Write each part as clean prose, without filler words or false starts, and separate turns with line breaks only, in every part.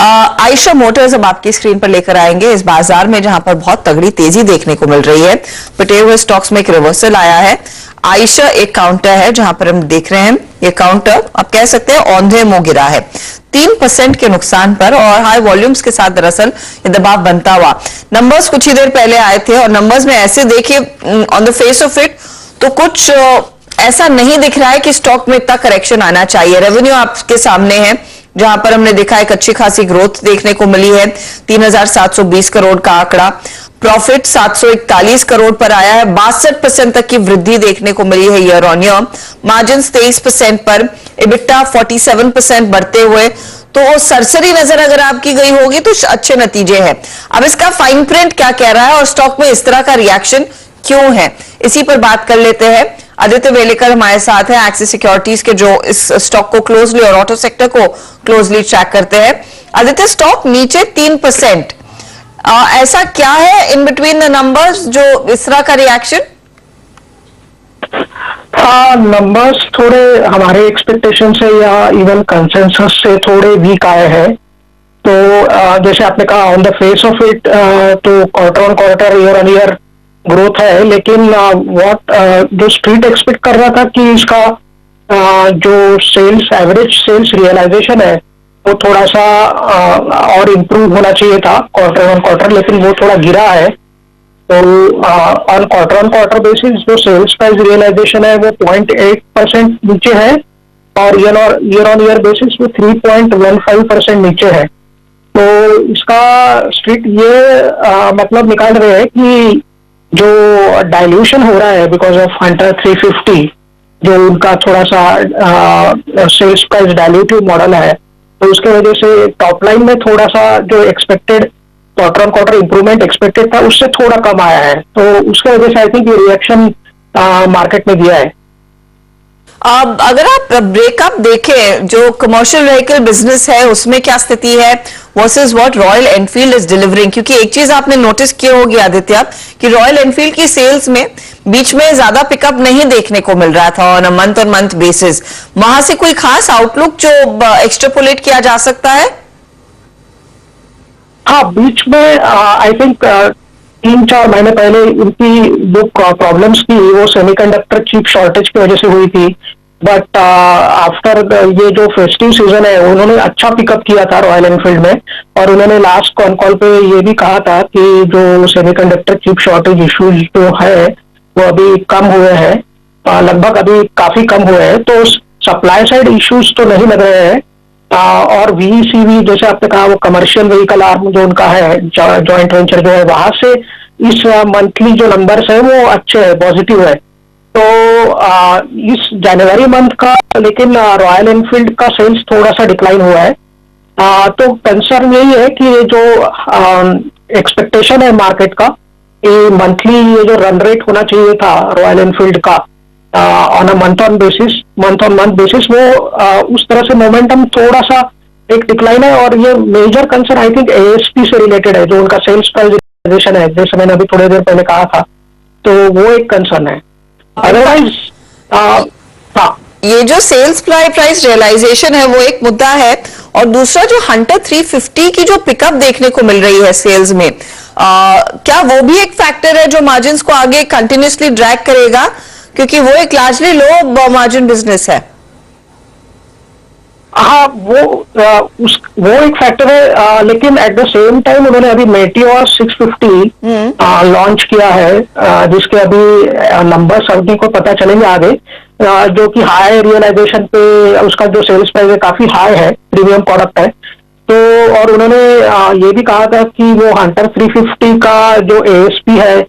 Ayesha Motors अब आपकी screen पर लेकर आएंगे इस बाजार में जहां पर बहुत तगड़ी तेजी देखने को मिल रही है। पिटे हुए स्टॉक्स में एक रिवर्सल आया है। आयशा एक काउंटर है जहां पर हम देख रहे हैं ये काउंटर आप कह सकते हैं औंधे मुंह गिरा है 3% के नुकसान पर और हाई वॉल्यूम्स के साथ दरअसल ये दबाव बनता हुआ। नंबर्स कुछ ही देर पहले आए थे और नंबर्स में ऐसे देखिए on the face of it तो कुछ ऐसा नहीं दिख रहा है कि स्टॉक में इतना करेक्शन आना चाहिए। रेवेन्यू आपके सामने है जहां पर हमने देखा एक अच्छी खासी ग्रोथ देखने को मिली है 3,720 करोड़ का आंकड़ा। प्रॉफिट 741 करोड़ पर आया है, 62% तक की वृद्धि देखने को मिली है ईयर ऑन ईयर। मार्जिन 23% पर, इबिटा 47% बढ़ते हुए तो सरसरी नजर अगर आपकी गई होगी तो अच्छे नतीजे हैं। अब इसका फाइन प्रिंट क्या कह रहा है और स्टॉक में इस तरह का रिएक्शन क्यों है, इसी पर बात कर लेते हैं। आदित्य वेलेकर हमारे साथ है एक्सिस सिक्योरिटीज के, जो इस स्टॉक को क्लोजली और ऑटो सेक्टर को क्लोजली ट्रैक करते हैं। आदित्य, स्टॉक नीचे 3%, ऐसा क्या है इन बिटवीन द नंबर्स जो इस तरह का रिएक्शन?
नंबर्स थोड़े हमारे एक्सपेक्टेशन से या इवन कंसेंसस से थोड़े वीक आए हैं। तो जैसे आपने कहा on the face of it तो quarter on quarter year on year growth है, लेकिन जो स्ट्रीट एक्सपेक्ट कर रहा था कि इसका जो सेल्स एवरेज सेल्स रियलाइजेशन है वो थोड़ा सा और इम्प्रूव होना चाहिए था क्वार्टर ऑन क्वार्टर, लेकिन वो थोड़ा गिरा है। तो ऑन क्वार्टर बेसिस जो सेल्स प्राइस रियलाइजेशन है वो 0.8% नीचे है और ईयर ऑन ईयर बेसिस वो 3.15% नीचे है। तो इसका स्ट्रीट ये मतलब निकाल रहे हैं कि जो डाइल्यूशन हो रहा है बिकॉज ऑफ हंटर 350, जो उनका थोड़ा सा सेल्स प्राइस डाइल्यूटिव मॉडल है, तो उसके वजह से टॉप लाइन में थोड़ा सा जो expected quarter on quarter improvement expected था उससे थोड़ा कम आया है। तो उसके वजह से आई थिंक ये रिएक्शन मार्केट में दिया है।
अगर आप ब्रेकअप देखें जो कमर्शियल व्हीकल बिजनेस है उसमें क्या स्थिति है versus what royal Enfield is delivering, क्योंकि एक चीज आपने नोटिस किया होगी आदित्य कि रॉयल एनफील्ड की सेल्स में बीच में ज्यादा पिकअप नहीं देखने को मिल रहा था on a month on month basis. वहां से कोई खास आउटलुक जो एक्सट्रापोलेट किया जा सकता है?
हाँ, बीच में आई थिंक 3-4 महीने पहले इनकी जो प्रॉब्लम्स थी वो सेमीकंडक्टर चिप शॉर्टेज की वजह से हुई थी, बट आफ्टर ये जो फेस्टिव सीजन है उन्होंने अच्छा पिकअप किया था रॉयल एनफील्ड में। और उन्होंने लास्ट कॉन कॉल पे ये भी कहा था कि जो सेमीकंडक्टर चिप शॉर्टेज इश्यूज जो है वो अभी कम हुए हैं, लगभग अभी काफी कम हुए हैं। तो सप्लाई साइड इश्यूज तो नहीं लग रहे हैं। और VECV जैसे आपने कहा वो कमर्शियल व्हीकल आर्म जो उनका है जॉइंट वेंचर जो है, वहां से इस मंथली जो नंबर्स है वो अच्छे है, पॉजिटिव है। तो इस जनवरी मंथ का लेकिन रॉयल एनफील्ड का सेल्स थोड़ा सा डिक्लाइन हुआ है। तो कंसर्न यही है कि ये जो एक्सपेक्टेशन है मार्केट का, ये मंथली ये जो रन रेट होना चाहिए था रॉयल एनफील्ड का on a month on month basis वो उस तरह से मोमेंटम थोड़ा सा एक डिक्लाइन है। और ये major concern I think ASP से रिलेटेड है, जो उनका सेल्स प्राइस है, जैसे मैंने अभी थोड़ी देर पहले कहा था, तो वो एक कंसर्न है। अदरवाइज हाँ,
ये जो सेल्स प्राइस रियलाइजेशन है वो एक मुद्दा है और दूसरा जो हंटर 350 की जो पिकअप देखने को मिल रही है सेल्स में, क्या वो भी एक फैक्टर है जो मार्जिन्स को आगे कंटिन्यूसली ड्रैग करेगा, क्योंकि वो एक लार्जली लो मार्जिन बिजनेस है?
हाँ, वो एक फैक्टर है, लेकिन एट द सेम टाइम उन्होंने अभी मेटियोर 650 लॉन्च किया है, जिसके अभी नंबर्स अभी को पता चलेंगे आगे, जो कि हाई रियलाइजेशन पे उसका जो सेल्स प्राइस है काफी हाई है, प्रीमियम प्रोडक्ट है। तो और उन्होंने ये भी कहा था कि वो हंटर 350 का जो ASP है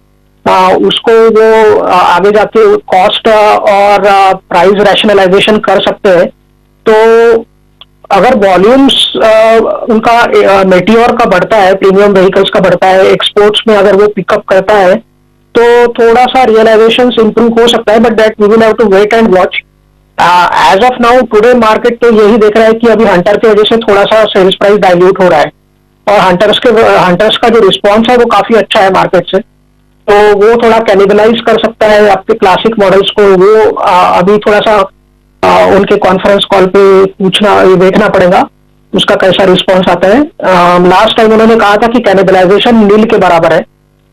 उसको वो आगे जाके कॉस्ट और प्राइस रैशनलाइजेशन कर सकते हैं। तो अगर वॉल्यूम्स उनका मेटियोर का बढ़ता है, प्रीमियम व्हीकल्स का बढ़ता है, एक्सपोर्ट्स में अगर वो पिकअप करता है तो थोड़ा सा रियलाइजेशन इंप्रूव हो सकता है, but that we will have to wait and watch. As of now today market तो यही देख रहा है कि अभी हंटर की वजह से थोड़ा सा सेल्स प्राइस डाइल्यूट हो रहा है और हंटर्स का जो रिस्पॉन्स है वो काफी अच्छा है मार्केट से, तो वो थोड़ा कैनिबलाइज कर सकता है आपके क्लासिक मॉडल्स को। वो अभी थोड़ा सा उनके कॉन्फ्रेंस कॉल पे देखना पड़ेगा, उसका कैसा रिस्पॉन्स आता है। लास्ट टाइम उन्होंने कहा था कि कैनिबलाइजेशन नील के बराबर है,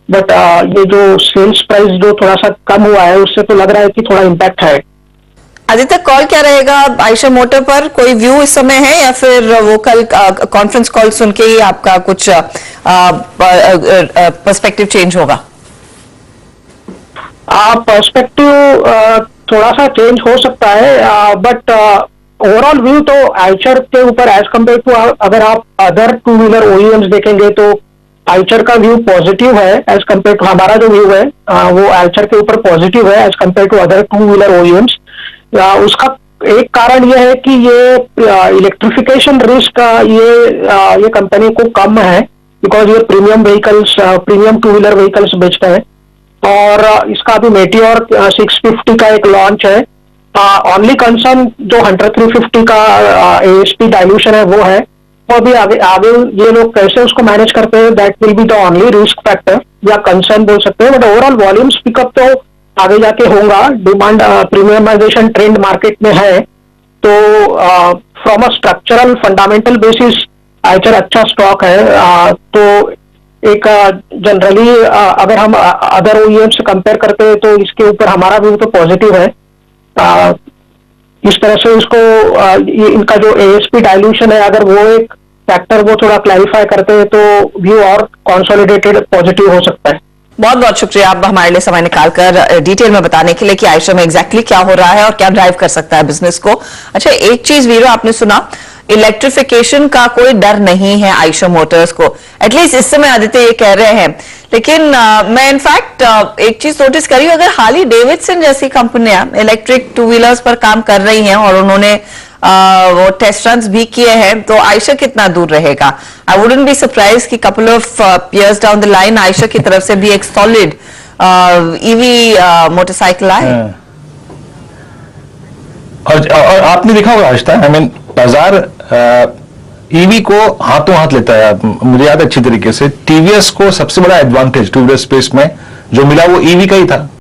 बट ये जो सेल्स प्राइस जो थोड़ा सा कम हुआ है उससे तो लग रहा है कि थोड़ा इम्पैक्ट है।
आदित्य, कॉल क्या रहेगा आयशर मोटर पर? कोई व्यू इस समय है या फिर वो कल कॉन्फ्रेंस कॉल सुन के ही आपका कुछ पर्सपेक्टिव चेंज होगा?
पर्सपेक्टिव थोड़ा सा चेंज हो सकता है, बट ओवरऑल व्यू तो आइचर के ऊपर एज कम्पेयर टू, अगर आप अदर टू व्हीलर ओईएम्स देखेंगे तो आइचर का व्यू पॉजिटिव है एज कम्पेयर टू, हमारा जो व्यू है वो आइचर के ऊपर पॉजिटिव है as compared to other two wheeler OEMs. उसका एक कारण ये है कि ये इलेक्ट्रिफिकेशन रिस्क ये कंपनी को कम है, बिकॉज ये premium vehicles, premium two wheeler vehicles बेचता है। और इसका अभी मेटियोर 650 का एक लॉन्च है। ओनली कंसर्न जो 100-350 का एएसपी डाइल्यूशन है वो है, और अभी आगे आगे ये लोग कैसे उसको मैनेज करते हैं, that will be the only risk factor या कंसर्न बोल सकते हैं। बट ओवरऑल वॉल्यूम्स पिकअप तो आगे जाके होगा। डिमांड प्रीमियमाइजेशन ट्रेंड मार्केट में है, तो from a structural fundamental basis Eicher अच्छा स्टॉक है। तो एक जनरली अगर हम अदर ओईएम से कंपेयर करते हैं तो इसके ऊपर हमारा व्यू तो पॉजिटिव है। इस तरह से इसको ये इनका जो एएसपी डाइल्यूशन है, अगर वो एक फैक्टर वो थोड़ा क्लैरिफाई करते हैं तो व्यू और कंसोलिडेटेड पॉजिटिव हो सकता है।
बहुत बहुत शुक्रिया आप हमारे लिए समय निकालकर डिटेल में बताने के लिए कि आयशर में एग्जैक्टली क्या हो रहा है और क्या ड्राइव कर सकता है बिजनेस को। अच्छा, एक चीज वीरो आपने सुना, इलेक्ट्रिफिकेशन का कोई डर नहीं है आयशर मोटर्स को, एटलीस्ट इस समय आदित्य ये कह रहे हैं। लेकिन मैं इनफैक्ट एक चीज नोटिस करी, अगर हार्ली डेविडसन जैसी कंपनियां इलेक्ट्रिक टू व्हीलर्स पर काम कर रही हैं और उन्होंने वो टेस्ट रन्स भी किए हैं, तो आयशर कितना दूर रहेगा? आई वुडंट बी सरप्राइज कि couple of years down the line Eicher की तरफ से भी एक सॉलिड ईवी मोटरसाइकिल आए।
और आपने देखा होगा आस्था, आई मीन बाजार ईवी को हाथों हाथ लेता है। मुझे याद है अच्छी तरीके से टीवीएस को सबसे बड़ा एडवांटेज टू व्हीलर स्पेस में जो मिला वो ईवी का ही था।